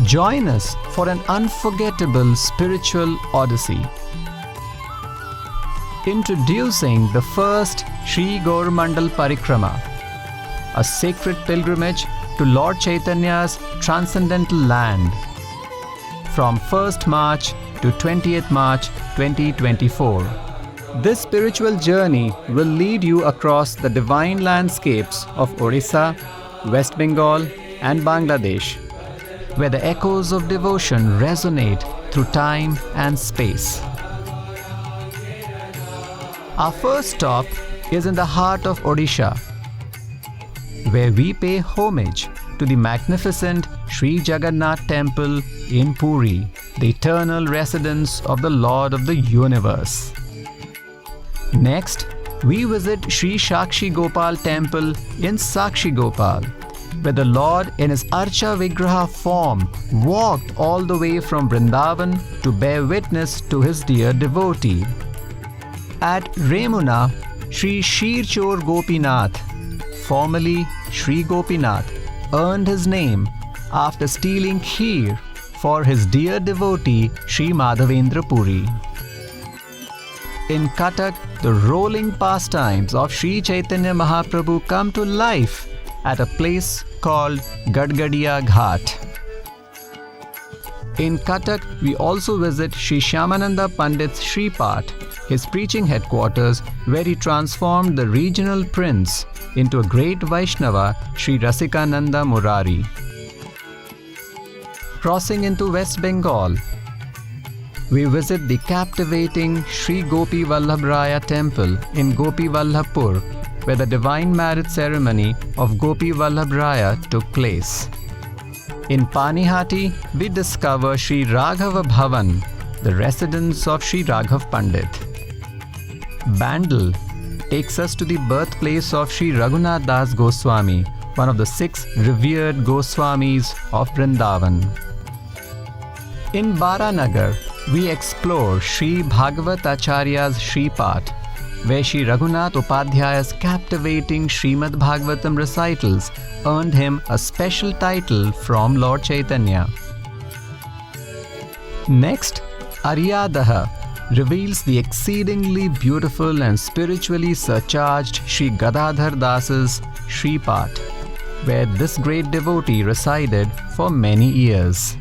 Join us for an unforgettable spiritual odyssey. Introducing the first Sri Gaura Mandala Parikrama, a sacred pilgrimage to Lord Chaitanya's transcendental land, from 1st March to 20th March 2024. This spiritual journey will lead you across the divine landscapes of Odisha, West Bengal and Bangladesh, where the echoes of devotion resonate through time and space. Our first stop is in the heart of Odisha, where we pay homage to the magnificent Sri Jagannath Temple in Puri, the eternal residence of the Lord of the Universe. Next, we visit Sri Sakshi Gopal Temple in Sakshi Gopal, where the Lord in his Archa Vigraha form walked all the way from Vrindavan to bear witness to his dear devotee. At Remuna, Sri Shirchor Gopinath, formerly Sri Gopinath, earned his name after stealing kheer for his dear devotee Sri Madhavendra Puri. In Cuttack, the rolling pastimes of Sri Chaitanya Mahaprabhu come to life at a place called Gadgadiya Ghat. In Cuttack, we also visit Sri Shyamananda Pandit's Sri Path, his preaching headquarters, where he transformed the regional prince into a great Vaishnava, Sri Rasikananda Murari. Crossing into West Bengal, we visit the captivating Sri Gopi Vallabhraya Temple in Gopi Vallabhpur, where the divine marriage ceremony of Gopi Vallabhraya took place. In Panihati, we discover Sri Raghava Bhavan, the residence of Sri Raghav Pandit. Bandel takes us to the birthplace of Sri Raghunath Das Goswami, one of the 6 revered Goswamis of Vrindavan. In Baranagar, we explore Sri Bhagavatarya's Sri Path, where Sri Raghunath Upadhyaya's captivating Srimad Bhagavatam recitals earned him a special title from Lord Chaitanya. Next, Aryadaha reveals the exceedingly beautiful and spiritually surcharged Sri Gadadhar Das's Sri Path, where this great devotee resided for many years.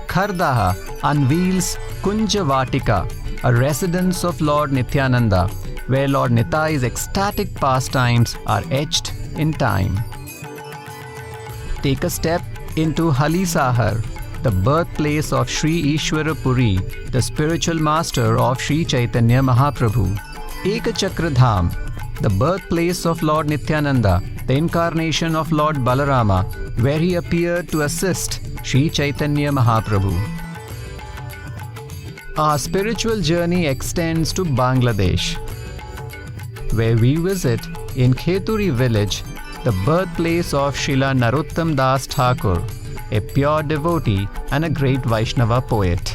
Khardaha unveils Kunjavatika, a residence of Lord Nityananda, where Lord Nitai's ecstatic pastimes are etched in time. Take a step into Halisahar, the birthplace of Sri Ishwara Puri, the spiritual master of Sri Chaitanya Mahaprabhu. Ekachakra Dham, the birthplace of Lord Nityananda, the incarnation of Lord Balarama, where he appeared to assist Sri Chaitanya Mahaprabhu. Our spiritual journey extends to Bangladesh, where we visit in Kheturi village the birthplace of Srila Narottam Das Thakur, a pure devotee and a great Vaishnava poet.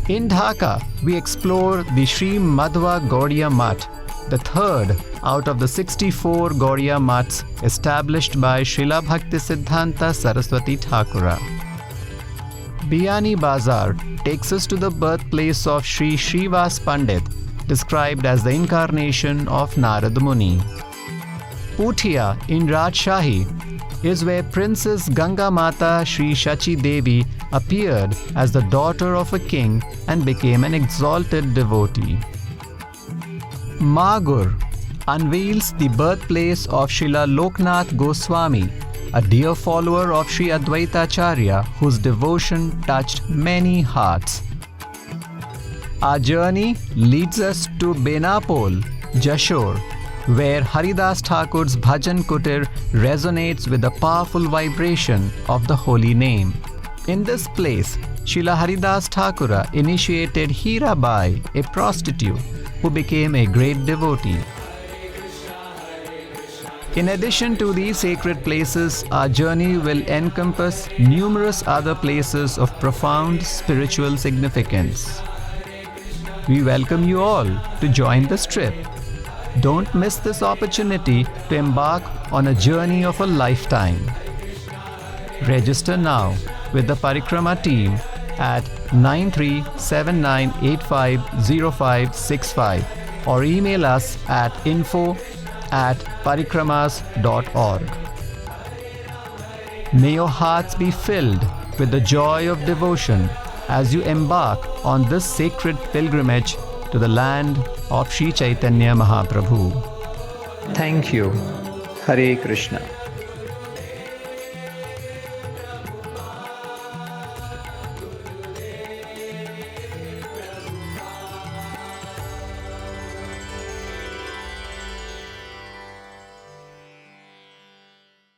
In Dhaka, we explore the Sri Madhva Gaudiya Math, the 3rd out of the 64 Gaudiya Maths established by Srila Bhaktisiddhanta Saraswati Thakura. Biyani Bazar takes us to the birthplace of Sri Srivas Pandit, described as the incarnation of Narad Muni. Puthia in Rajshahi is where Princess Ganga Mata Sri Shachi Devi appeared as the daughter of a king and became an exalted devotee. Magur unveils the birthplace of Srila Loknath Goswami, a dear follower of Sri Advaitacharya whose devotion touched many hearts. Our journey leads us to Benapol, Jashore, where Haridas Thakur's Bhajan Kutir resonates with the powerful vibration of the holy name. In this place, Srila Haridas Thakura initiated Hirabai, a prostitute, who became a great devotee. In addition to these sacred places, our journey will encompass numerous other places of profound spiritual significance. We welcome you all to join this trip. Don't miss this opportunity to embark on a journey of a lifetime. Register now with the Parikrama team at 9379850565 or email us at info@parikramas.org. May your hearts be filled with the joy of devotion as you embark on this sacred pilgrimage to the land of Sri Chaitanya Mahaprabhu. Thank you. Hare Krishna.